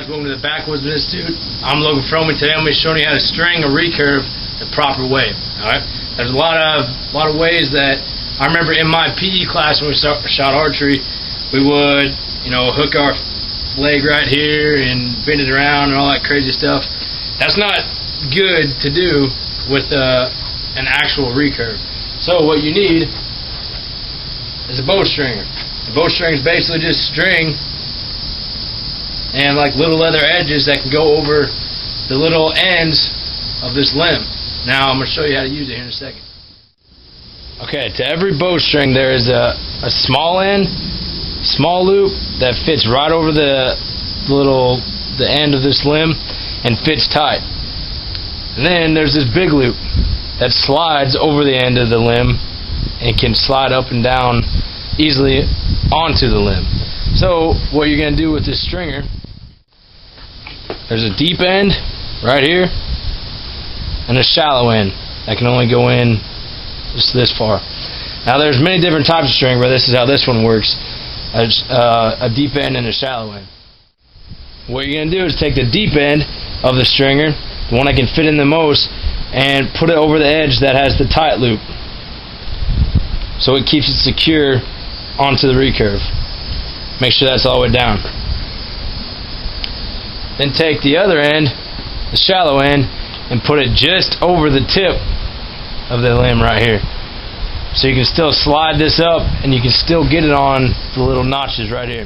guys, welcome to the Backwoodsman Institute. I'm Logan FROMME, and today I'm going to be showing you how to string a recurve the proper way. Alright? There's a lot of ways that I remember in my PE class when we shot archery, we would, hook our leg right here and bend it around and all that crazy stuff. That's not good to do with an actual recurve. So what you need is a bowstringer. The bowstring is basically just string and like little leather edges that can go over the little ends of this limb. Now I'm going to show you how to use it here in a second. Okay, to every bowstring there is a small end, small loop that fits right over the end of this limb and fits tight. And then there's this big loop that slides over the end of the limb and can slide up and down easily onto the limb. So what you're going to do with this stringer, there's a deep end right here and a shallow end that can only go in just this far. Now there's many different types of string, but this is how this one works. A deep end and a shallow end. What you're going to do is take the deep end of the stringer, the one that can fit in the most, and put it over the edge that has the tight loop, so it keeps it secure onto the recurve. Make sure that's all the way down. Then take the other end, the shallow end, and put it just over the tip of the limb right here. So you can still slide this up and you can still get it on the little notches right here.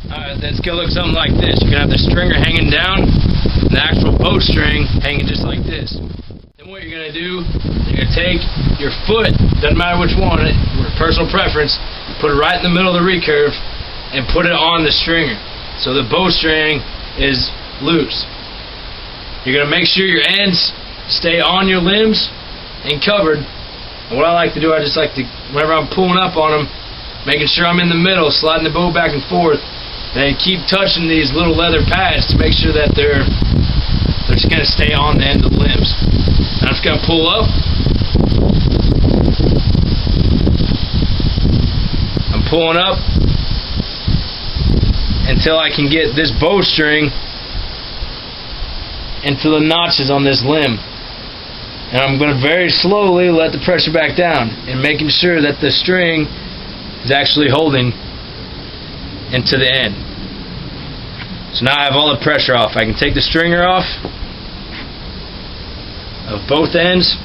Alright, that's going to look something like this. You can have the stringer hanging down and the actual bowstring hanging just like this. Then what you're going to do, you're going to take your foot, doesn't matter which one, personal preference, put it right in the middle of the recurve and put it on the stringer. So the bowstring is loose. You're going to make sure your ends stay on your limbs and covered. And what I like to do, I just like to, whenever I'm pulling up on them, making sure I'm in the middle, sliding the bow back and forth, and keep touching these little leather pads to make sure that they're just going to stay on the end of the limbs. And I'm just going to pull up. I'm pulling up until I can get this bowstring into the notches on this limb. And I'm going to very slowly let the pressure back down and making sure that the string is actually holding into the end. So now I have all the pressure off. I can take the stringer off of both ends.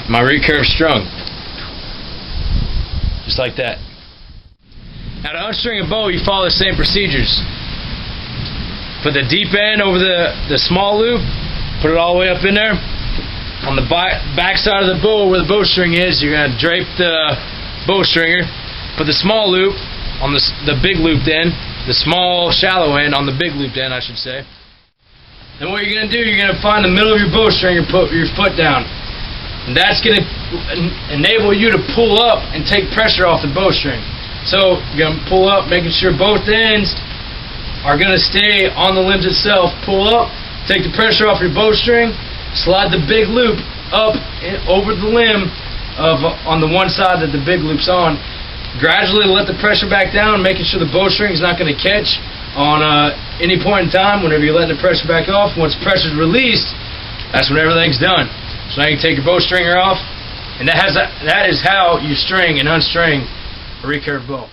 My recurve strung. Just like that. Now to unstring a bow, you follow the same procedures. Put the deep end over the small loop, put it all the way up in there. On the back side of the bow where the bowstring is, you're going to drape the bowstringer, put the small loop on the big looped end, the small shallow end on the big looped end, I should say. Then what you're going to do, you're going to find the middle of your bowstring and put your foot down. And that's going to enable you to pull up and take pressure off the bowstring. So you're going to pull up, making sure both ends are going to stay on the limbs itself. Pull up, take the pressure off your bowstring, slide the big loop up and over the limb on the one side that the big loop's on. Gradually let the pressure back down, making sure the bowstring is not going to catch on any point in time whenever you let the pressure back off. Once pressure is released, that's when everything's done. So now you can take your bowstringer off, and that is how you string and unstring a recurve bow.